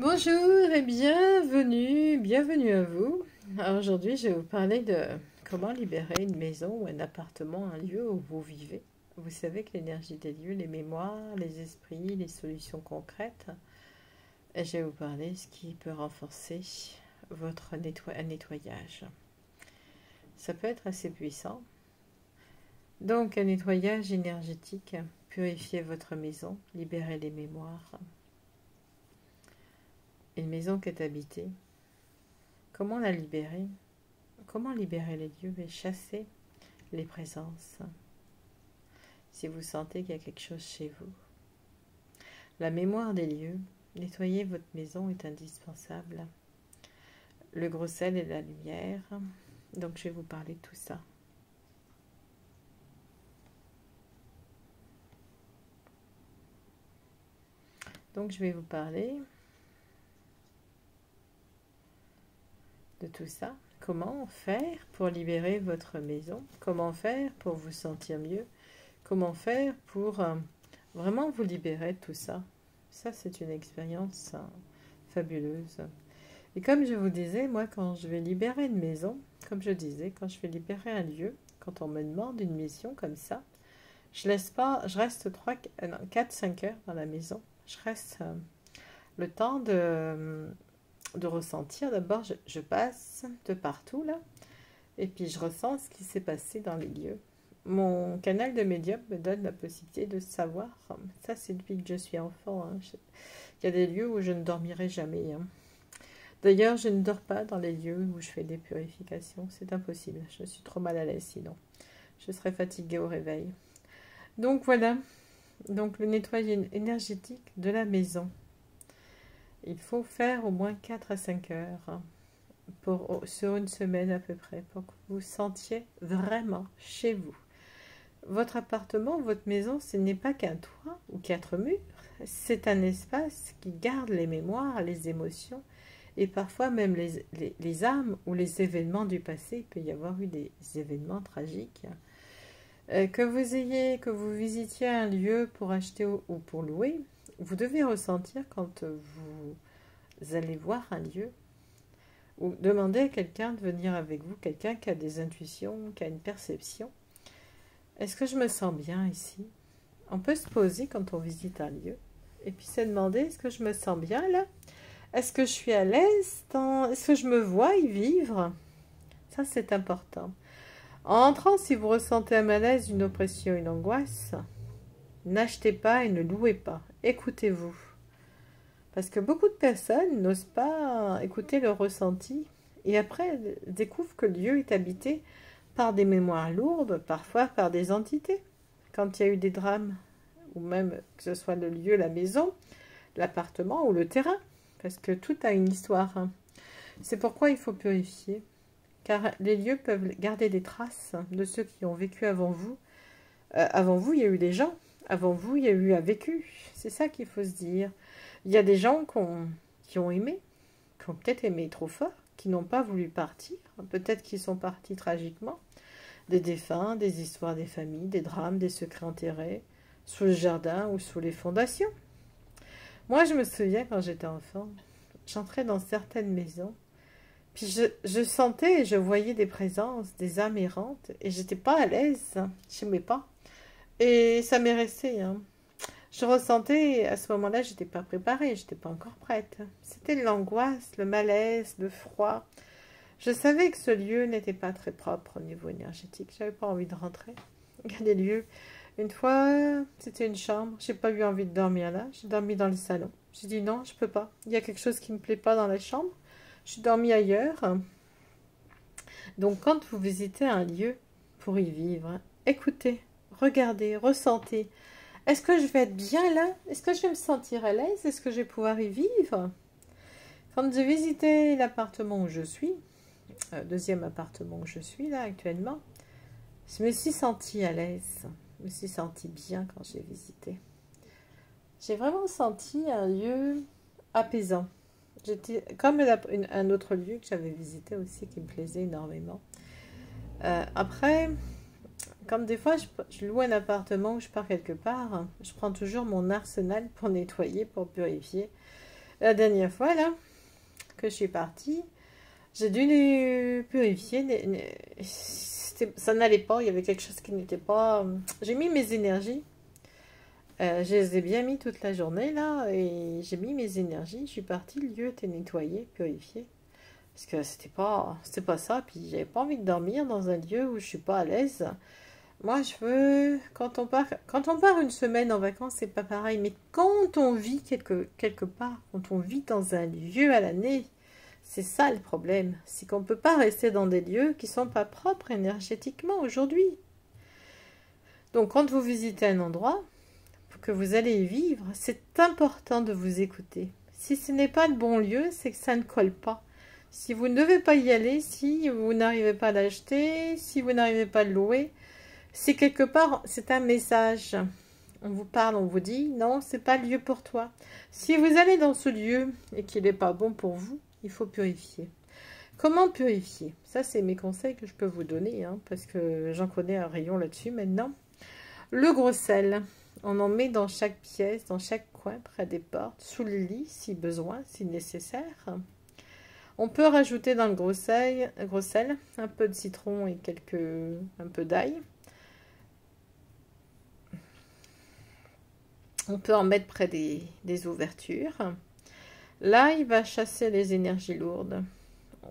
Bonjour et bienvenue à vous. Alors aujourd'hui, je vais vous parler de comment libérer une maison ou un appartement, un lieu où vous vivez. Vous savez que l'énergie des lieux, les mémoires, les esprits, les solutions concrètes. Et je vais vous parler de ce qui peut renforcer votre nettoyage. Ça peut être assez puissant. Donc un nettoyage énergétique, purifier votre maison, libérer les mémoires. Une maison qui est habitée, comment la libérer? Comment libérer les lieux et chasser les présences si vous sentez qu'il y a quelque chose chez vous? La mémoire des lieux, nettoyer votre maison est indispensable. Le gros sel et la lumière, donc je vais vous parler de tout ça. Donc je vais vous parler de tout ça. Comment faire pour libérer votre maison? Comment faire pour vous sentir mieux? Comment faire pour vraiment vous libérer de tout ça? Ça, c'est une expérience fabuleuse. Et comme je vous disais, moi, quand je vais libérer une maison, comme je disais, quand je vais libérer un lieu, quand on me demande une mission comme ça, je reste 4-5 heures dans la maison. Je reste le temps de ressentir. D'abord, je passe de partout, là, et puis je ressens ce qui s'est passé dans les lieux. Mon canal de médium me donne la possibilité de savoir. Ça, c'est depuis que je suis enfant. Il y a des lieux où je ne dormirai jamais. D'ailleurs, je ne dors pas dans les lieux où je fais des purifications. C'est impossible. Je suis trop mal à l'aise sinon. Je serais fatiguée au réveil. Donc voilà. Donc le nettoyage énergétique de la maison. Il faut faire au moins 4 à 5 heures sur une semaine à peu près pour que vous vous sentiez vraiment chez vous. Votre appartement, votre maison, ce n'est pas qu'un toit ou 4 murs. C'est un espace qui garde les mémoires, les émotions et parfois même les âmes ou les événements du passé. Il peut y avoir eu des événements tragiques. Que vous visitiez un lieu pour acheter ou pour louer, vous devez ressentir quand vous allez voir un lieu ou demander à quelqu'un de venir avec vous, quelqu'un qui a des intuitions, qui a une perception. Est-ce que je me sens bien ici? On peut se poser quand on visite un lieu et puis se demander, est-ce que je me sens bien là? Est-ce que je suis à l'aise? Est-ce que je me vois y vivre? Ça, c'est important. En entrant, si vous ressentez un malaise, une oppression, une angoisse, n'achetez pas et ne louez pas. Écoutez-vous. Parce que beaucoup de personnes n'osent pas écouter leur ressenti et après découvrent que le lieu est habité par des mémoires lourdes, parfois par des entités. Quand il y a eu des drames, ou même que ce soit le lieu, la maison, l'appartement ou le terrain, parce que tout a une histoire. C'est pourquoi il faut purifier, car les lieux peuvent garder des traces de ceux qui ont vécu avant vous. Avant vous, il y a eu des gens. Avant vous, il y a eu un vécu. C'est ça qu'il faut se dire. Il y a des gens qui ont aimé, qui ont peut-être aimé trop fort, qui n'ont pas voulu partir. Peut-être qu'ils sont partis tragiquement. Des défunts, des histoires des familles, des drames, des secrets enterrés, sous le jardin ou sous les fondations. Moi, je me souviens quand j'étais enfant, j'entrais dans certaines maisons, puis je sentais et je voyais des présences, des âmes errantes, et j'étais pas à l'aise, je n'aimais pas. Et ça m'est resté. Je ressentais, à ce moment-là, j'étais pas préparée, j'étais pas encore prête. C'était l'angoisse, le malaise, le froid. Je savais que ce lieu n'était pas très propre au niveau énergétique. J'avais pas envie de rentrer. Il y a des lieux. Une fois, c'était une chambre. J'ai pas eu envie de dormir là. J'ai dormi dans le salon. J'ai dit non, je peux pas. Il y a quelque chose qui me plaît pas dans la chambre. J'ai dormi ailleurs. Donc, quand vous visitez un lieu pour y vivre, écoutez, regardez, ressentez. Est-ce que je vais être bien là? Est-ce que je vais me sentir à l'aise? Est-ce que je vais pouvoir y vivre? Quand j'ai visité l'appartement où je suis, deuxième appartement où je suis là actuellement, je me suis sentie à l'aise. Je me suis sentie bien quand j'ai visité. J'ai vraiment senti un lieu apaisant. J'étais comme un autre lieu que j'avais visité aussi qui me plaisait énormément. Après, comme des fois je loue un appartement ou je pars quelque part, je prends toujours mon arsenal pour nettoyer, pour purifier. La dernière fois, là, que je suis partie, j'ai dû les purifier. Ça n'allait pas, il y avait quelque chose qui n'était pas... J'ai mis mes énergies. Je les ai bien mis toute la journée, là, et j'ai mis mes énergies. Je suis partie, le lieu était nettoyé, purifié. Parce que c'était pas ça, puis j'avais pas envie de dormir dans un lieu où je suis pas à l'aise. Moi, je veux, quand on part une semaine en vacances, c'est pas pareil, mais quand on vit quelque part, quand on vit dans un lieu à l'année, c'est ça le problème. C'est qu'on peut pas rester dans des lieux qui sont pas propres énergétiquement aujourd'hui. Donc, quand vous visitez un endroit, que vous allez y vivre, c'est important de vous écouter. Si ce n'est pas le bon lieu, c'est que ça ne colle pas. Si vous ne devez pas y aller, si vous n'arrivez pas à l'acheter, si vous n'arrivez pas à le louer, c'est quelque part, c'est un message. On vous parle, on vous dit, non, c'est pas le lieu pour toi. Si vous allez dans ce lieu et qu'il n'est pas bon pour vous, il faut purifier. Comment purifier? Ça, c'est mes conseils que je peux vous donner, hein, parce que j'en connais un rayon là-dessus maintenant. Le gros sel, on en met dans chaque pièce, dans chaque coin, près des portes, sous le lit, si besoin, si nécessaire. On peut rajouter dans le gros sel un peu de citron et un peu d'ail. On peut en mettre près des ouvertures. Là, il va chasser les énergies lourdes.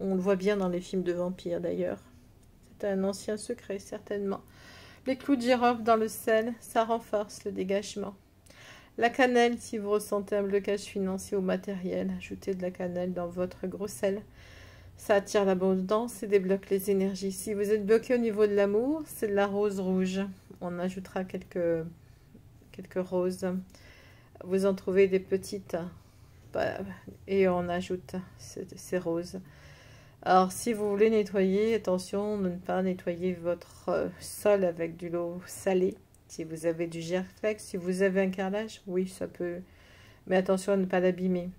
On le voit bien dans les films de vampires d'ailleurs. C'est un ancien secret certainement. Les clous de girofle dans le sel, ça renforce le dégagement. La cannelle, si vous ressentez un blocage financier ou matériel, ajoutez de la cannelle dans votre gros sel. Ça attire l'abondance et débloque les énergies. Si vous êtes bloqué au niveau de l'amour, c'est de la rose rouge. On ajoutera quelques roses. Vous en trouvez des petites et on ajoute ces roses. Alors, si vous voulez nettoyer, attention de ne pas nettoyer votre sol avec de l'eau salée. Si vous avez du gerflex, si vous avez un carrelage, oui, ça peut. Mais attention à ne pas l'abîmer.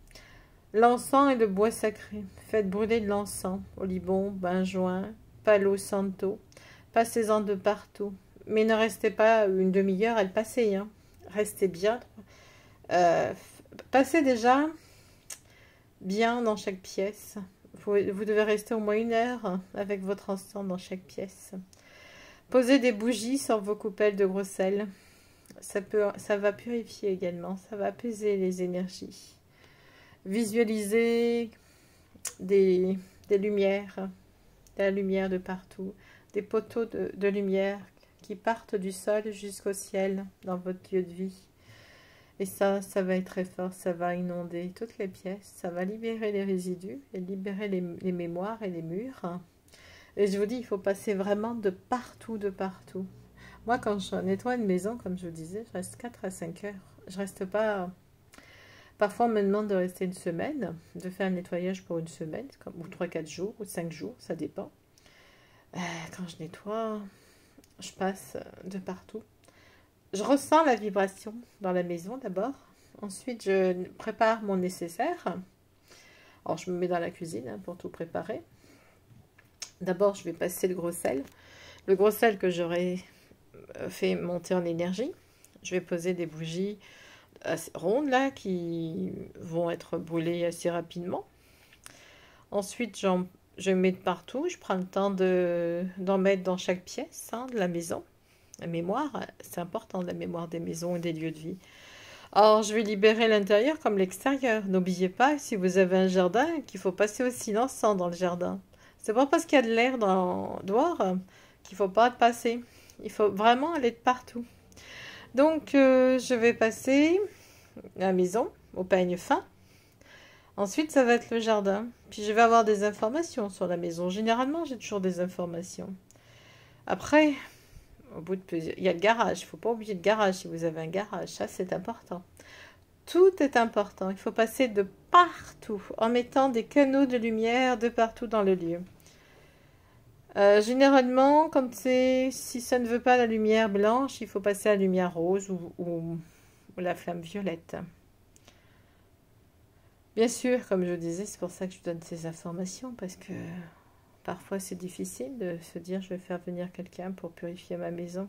L'encens et le bois sacré. Faites brûler de l'encens, olivon, benjoin, palo santo. Passez-en de partout. Mais ne restez pas une demi-heure à le passer. Hein. Restez bien. Passez déjà bien dans chaque pièce. Vous devez rester au moins 1 heure avec votre encens dans chaque pièce. Posez des bougies sur vos coupelles de gros sel. Ça va purifier également. Ça va apaiser les énergies. Visualisez des lumières, de la lumière de partout. Des poteaux de lumière qui partent du sol jusqu'au ciel dans votre lieu de vie. Et ça va être très fort, ça va inonder toutes les pièces, ça va libérer les résidus et libérer les mémoires et les murs. Et je vous dis, il faut passer vraiment de partout, de partout. Moi, quand je nettoie une maison, comme je vous disais, je reste 4 à 5 heures. Je reste pas... Parfois, on me demande de rester 1 semaine, de faire un nettoyage pour 1 semaine, ou 3-4 jours, ou 5 jours, ça dépend. Quand je nettoie, je passe de partout. Je ressens la vibration dans la maison d'abord. Ensuite, je prépare mon nécessaire. Alors, je me mets dans la cuisine hein, pour tout préparer. D'abord, je vais passer le gros sel. Le gros sel que j'aurai fait monter en énergie. Je vais poser des bougies rondes là qui vont être brûlées assez rapidement. Ensuite, je mets de partout. Je prends le temps d'en mettre dans chaque pièce hein, de la maison. La mémoire, c'est important, la mémoire des maisons et des lieux de vie. Alors, je vais libérer l'intérieur comme l'extérieur. N'oubliez pas, si vous avez un jardin, qu'il faut passer aussi l'encens dans le jardin. C'est pas parce qu'il y a de l'air dehors qu'il faut pas passer. Il faut vraiment aller de partout. Donc, je vais passer la maison au peigne fin. Ensuite, ça va être le jardin. Puis, je vais avoir des informations sur la maison. Généralement, j'ai toujours des informations. Après... Au bout de plusieurs... Il y a le garage, il ne faut pas oublier le garage si vous avez un garage, ça c'est important. Tout est important, il faut passer de partout en mettant des canaux de lumière de partout dans le lieu. Généralement, si ça ne veut pas la lumière blanche, il faut passer à la lumière rose ou la flamme violette. Bien sûr, comme je disais, c'est pour ça que je donne ces informations parce que... Parfois, c'est difficile de se dire je vais faire venir quelqu'un pour purifier ma maison.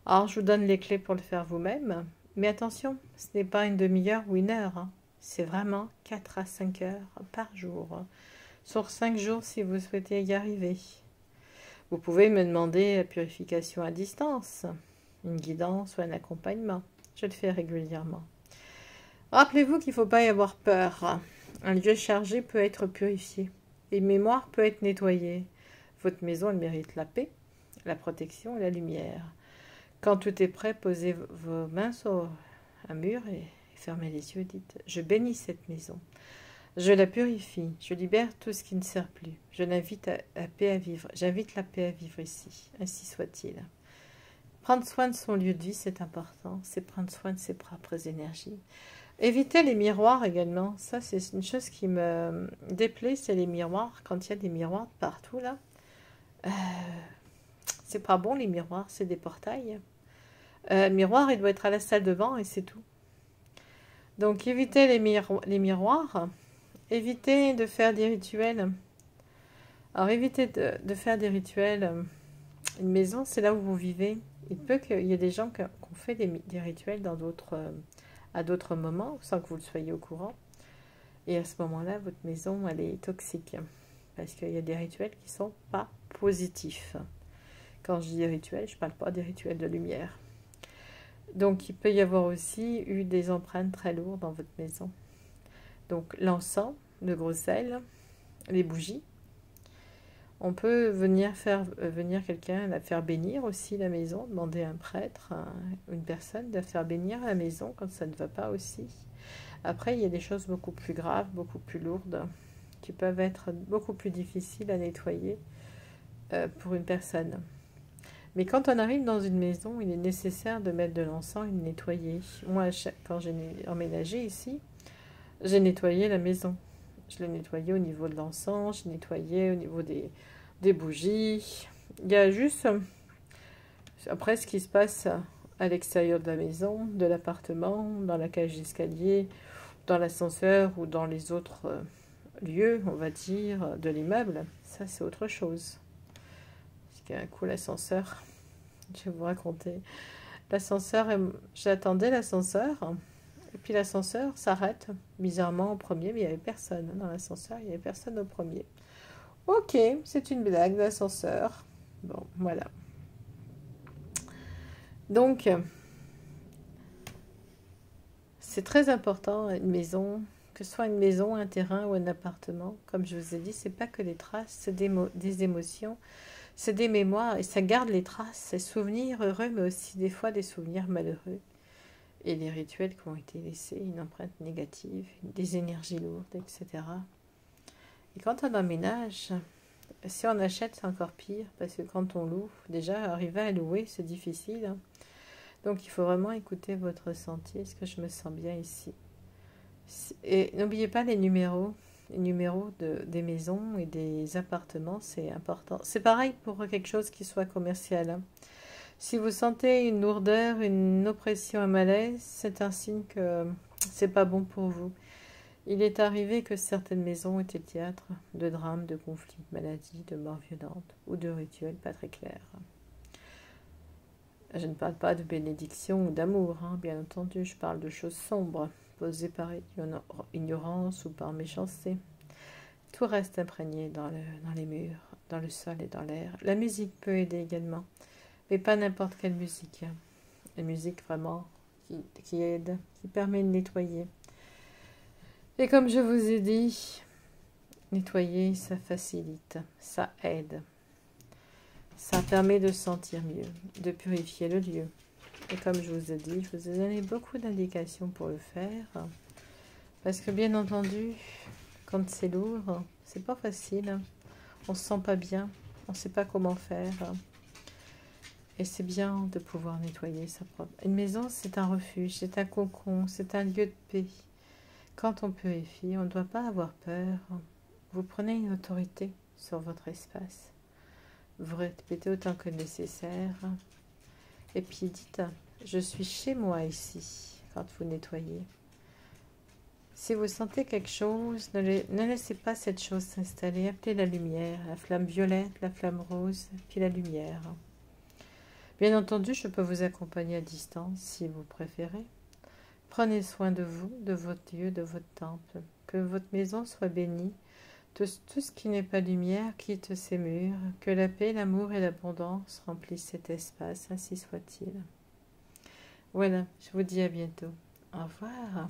Alors, je vous donne les clés pour le faire vous-même. Mais attention, ce n'est pas 1 demi-heure ou 1 heure. Hein. C'est vraiment 4 à 5 heures par jour. Sur 5 jours si vous souhaitez y arriver. Vous pouvez me demander la purification à distance, une guidance ou un accompagnement. Je le fais régulièrement. Rappelez-vous qu'il ne faut pas y avoir peur. Un lieu chargé peut être purifié. Une mémoire peut être nettoyée. Votre maison, elle mérite la paix, la protection et la lumière. Quand tout est prêt, posez vos mains sur un mur et fermez les yeux et dites « Je bénis cette maison. Je la purifie. Je libère tout ce qui ne sert plus. Je l'invite à la paix à vivre. J'invite la paix à vivre ici. Ainsi soit-il. » Prendre soin de son lieu de vie, c'est important. C'est prendre soin de ses propres énergies. Évitez les miroirs également. Ça, c'est une chose qui me déplaît, c'est les miroirs. Quand il y a des miroirs partout, là, c'est pas bon, les miroirs. C'est des portails. Le miroir, il doit être à la salle de bain et c'est tout. Donc, évitez les miroirs. Évitez de faire des rituels. Alors, évitez de faire des rituels. Une maison, c'est là où vous vivez. Il peut qu'il y ait des gens qui ont fait des rituels à d'autres moments, sans que vous le soyez au courant. Et à ce moment-là, votre maison, elle est toxique. Parce qu'il y a des rituels qui ne sont pas positifs. Quand je dis rituels, je ne parle pas des rituels de lumière. Donc, il peut y avoir aussi eu des empreintes très lourdes dans votre maison. Donc, l'encens, le gros sel, les bougies. On peut venir quelqu'un, la faire bénir aussi la maison, demander à un prêtre, une personne de faire bénir la maison quand ça ne va pas aussi. Après, il y a des choses beaucoup plus graves, beaucoup plus lourdes, qui peuvent être beaucoup plus difficiles à nettoyer pour une personne. Mais quand on arrive dans une maison, il est nécessaire de mettre de l'encens et de nettoyer. Moi, quand j'ai emménagé ici, j'ai nettoyé la maison. Je l'ai nettoyé au niveau de l'encens, je l'ai nettoyé au niveau des bougies. Il y a juste, après, ce qui se passe à l'extérieur de la maison, de l'appartement, dans la cage d'escalier, dans l'ascenseur ou dans les autres lieux, on va dire, de l'immeuble. Ça, c'est autre chose. Parce qu'un coup, l'ascenseur, je vais vous raconter. L'ascenseur, j'attendais l'ascenseur. Et puis l'ascenseur s'arrête, bizarrement au premier, mais il n'y avait personne. Dans l'ascenseur, il n'y avait personne au premier. Ok, c'est une blague, l'ascenseur. Bon, voilà. Donc, c'est très important, une maison, que ce soit une maison, un terrain ou un appartement. Comme je vous ai dit, c'est pas que des traces, c'est des émotions, c'est des mémoires, et ça garde les traces, c'est souvenirs heureux, mais aussi des fois des souvenirs malheureux. Et les rituels qui ont été laissés, une empreinte négative, des énergies lourdes, etc. Et quand on emménage, si on achète, c'est encore pire, parce que quand on loue, déjà, arriver à louer, c'est difficile. Donc, il faut vraiment écouter votre ressenti. Est-ce que je me sens bien ici? Et n'oubliez pas les numéros des maisons et des appartements, c'est important. C'est pareil pour quelque chose qui soit commercial. Si vous sentez une lourdeur, une oppression, un malaise, c'est un signe que c'est pas bon pour vous. Il est arrivé que certaines maisons étaient le théâtre de drames, de conflits, de maladies, de morts violentes ou de rituels pas très clairs. Je ne parle pas de bénédiction ou d'amour, hein, bien entendu, je parle de choses sombres, posées par ignorance ou par méchanceté. Tout reste imprégné dans les murs, dans le sol et dans l'air. La musique peut aider également. Mais pas n'importe quelle musique. La musique vraiment qui aide, qui permet de nettoyer. Et comme je vous ai dit, nettoyer, ça facilite, ça aide. Ça permet de sentir mieux, de purifier le lieu. Et comme je vous ai dit, je vous ai donné beaucoup d'indications pour le faire. Parce que bien entendu, quand c'est lourd, c'est pas facile. On se sent pas bien, on ne sait pas comment faire. Et c'est bien de pouvoir nettoyer sa propre... Une maison, c'est un refuge, c'est un cocon, c'est un lieu de paix. Quand on purifie, on ne doit pas avoir peur. Vous prenez une autorité sur votre espace. Vous répétez autant que nécessaire. Et puis dites, je suis chez moi ici, quand vous nettoyez. Si vous sentez quelque chose, ne laissez pas cette chose s'installer. Appelez la lumière, la flamme violette, la flamme rose, puis la lumière. Bien entendu, je peux vous accompagner à distance si vous préférez. Prenez soin de vous, de votre lieu, de votre temple. Que votre maison soit bénie. Tout ce qui n'est pas lumière quitte ces murs. Que la paix, l'amour et l'abondance remplissent cet espace. Ainsi soit-il. Voilà, je vous dis à bientôt. Au revoir.